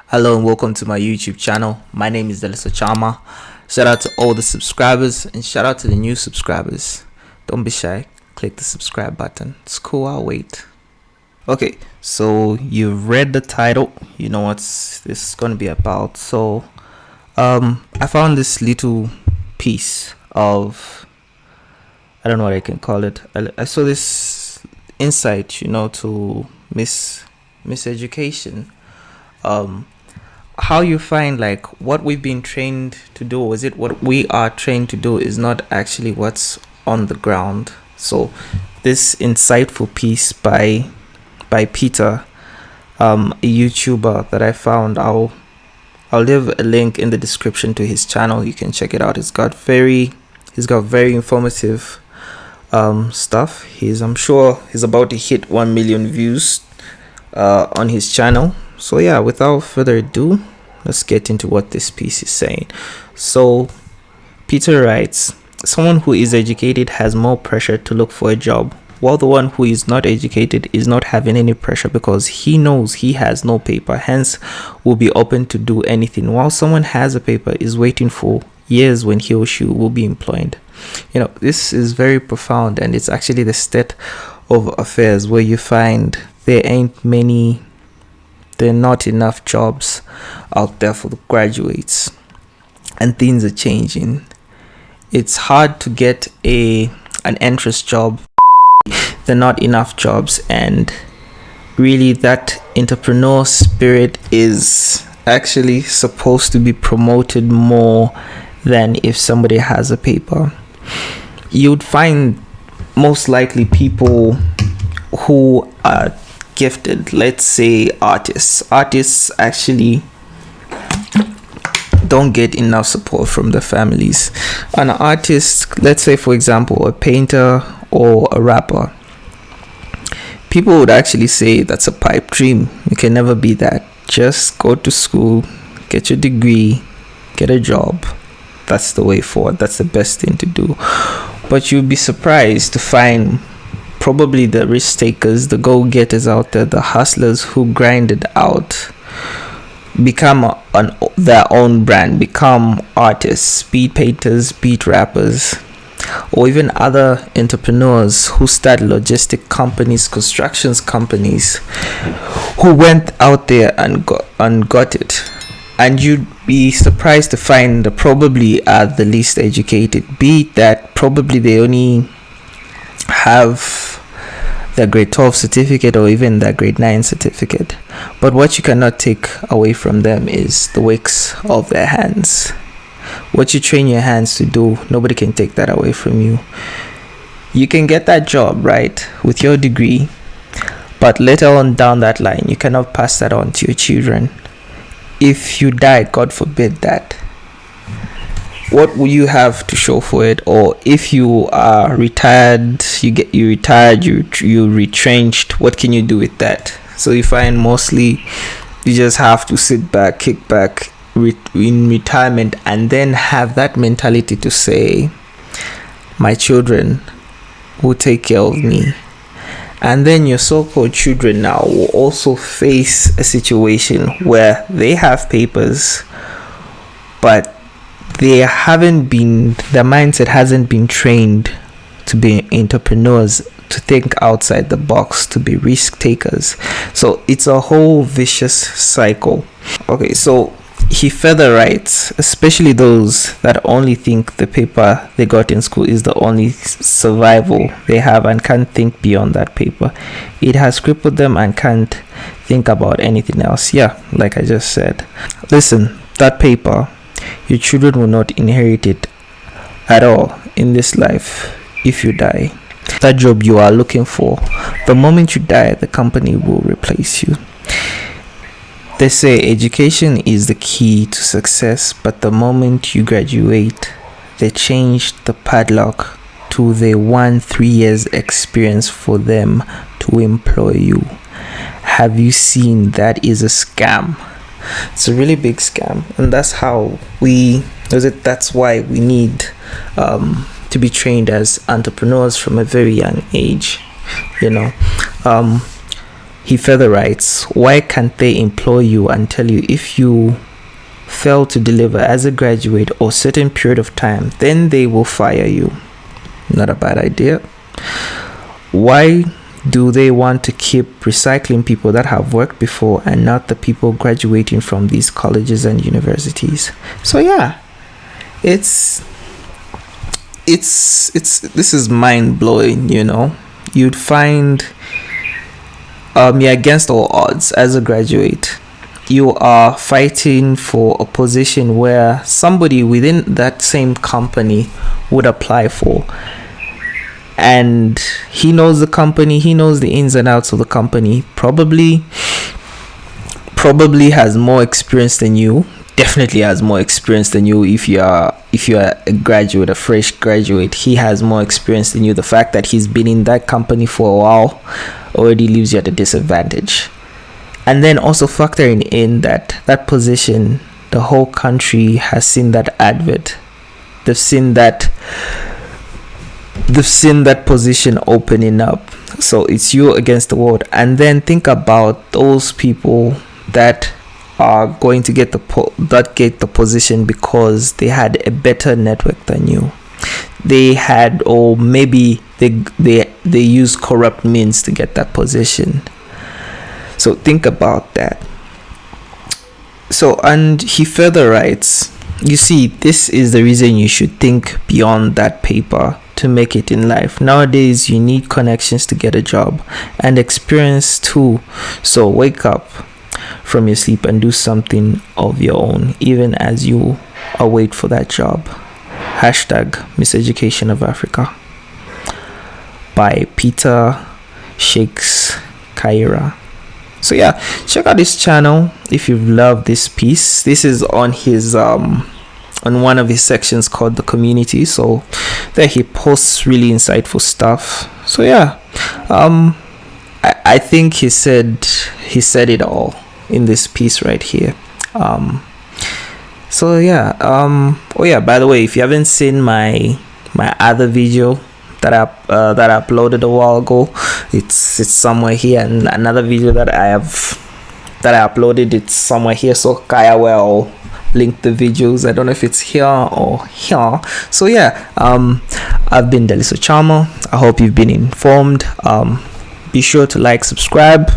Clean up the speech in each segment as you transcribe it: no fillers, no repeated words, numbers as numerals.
Hello and welcome to my YouTube channel. My name is Delisa Chama. Shout out to all the subscribers and shout out to the new subscribers. Don't be shy, click the subscribe button. It's cool, I'll wait. Okay, so you've read the title, you know what this is going to be about. So I found this little piece of, I don't know what I can call it. I saw this insight, to miseducation. How you find like what we've been trained to do, or is it what we are trained to do, is not actually what's on the ground. So this insightful piece by Peter, a YouTuber that I found, I'll leave a link in the description to his channel. You can check it out. He's got very informative stuff. I'm sure he's about to hit 1 million views on his channel. So yeah, without further ado, let's get into what this piece is saying. So Peter writes, someone who is educated has more pressure to look for a job, while the one who is not educated is not having any pressure because he knows he has no paper, hence will be open to do anything, while someone has a paper is waiting for years when he or she will be employed. This is very profound, and it's actually the state of affairs where you find there are not enough jobs out there for the graduates, and things are changing. It's hard to get an entrance job. There are not enough jobs, and really that entrepreneur spirit is actually supposed to be promoted more than if somebody has a paper. You'd find most likely people who are gifted, let's say artists actually don't get enough support from the families. An artist, let's say for example a painter or a rapper, people would actually say that's a pipe dream. You can never be that. Just go to school, get your degree, get a job. That's the way forward. That's the best thing to do. But you'll be surprised to find probably the risk takers, the go-getters out there, the hustlers who grind it out, become their own brand, become artists, beat painters, beat rappers, or even other entrepreneurs who start logistic companies, constructions companies, who went out there and got it. And you'd be surprised to find that probably are the least educated, be it that probably they only have their grade 12 certificate or even their grade 9 certificate. But what you cannot take away from them is the works of their hands. What you train your hands to do, nobody can take that away from you. You can get that job, right, with your degree, but later on down that line, you cannot pass that on to your children. If you die, God forbid that, what will you have to show for it? Or if you are retired, you retrenched, what can you do with that? So you find mostly you just have to sit back, kick back in retirement, and then have that mentality to say, my children will take care of me. And then your so-called children now will also face a situation where they have papers, but their mindset hasn't been trained to be entrepreneurs, to think outside the box, to be risk takers. So it's a whole vicious cycle. Okay, so he further writes, especially those that only think the paper they got in school is the only survival they have and can't think beyond that paper. It has crippled them and can't think about anything else. Yeah, like I just said. Listen, that paper, your children will not inherit it at all in this life if you die. That job you are looking for, the moment you die, the company will replace you. They say education is the key to success, but the moment you graduate, they change the padlock to they want 3 years experience for them to employ you. Have you seen? That is a scam. It's a really big scam, and that's why we need to be trained as entrepreneurs from a very young age. he further writes, why can't they employ you and tell you if you fail to deliver as a graduate or certain period of time, then they will fire you? Not a bad idea. Why do they want to keep recycling people that have worked before and not the people graduating from these colleges and universities? So yeah, it's this is mind-blowing. You'd find you're against all odds as a graduate. You are fighting for a position where somebody within that same company would apply for, and he knows the company, he knows the ins and outs of the company, probably has more experience than you, definitely has more experience than you. If you are a graduate, a fresh graduate, he has more experience than you. The fact that he's been in that company for a while already leaves you at a disadvantage. And then also factoring in that position, the whole country has seen that advert. They've seen that position opening up. So it's you against the world. And then think about those people that are going to get the position because they had a better network than you. They had, or maybe they use corrupt means to get that position. So think about that. So, and he further writes, you see, this is the reason you should think beyond that paper to make it in life. Nowadays, you need connections to get a job and experience too. So wake up from your sleep and do something of your own, even as you await for that job. Hashtag Miseducation of Africa by Peter Shakes Kaira. So yeah, check out this channel if you've loved this piece. This is on his on one of his sections called the community. So there he posts really insightful stuff. So yeah, I think he said it all in this piece right here. So yeah, oh yeah, by the way, if you haven't seen my other video that I uploaded a while ago, it's somewhere here, and another video that I uploaded, it's somewhere here. So Kaya will link the videos. I don't know if it's here or here. So yeah, I've been Deliso Chama. I hope you've been informed. Be sure to like, subscribe.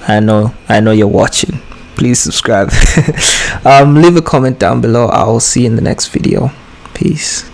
I know you're watching. Please subscribe. Leave a comment down below. I'll see you in the next video. Peace.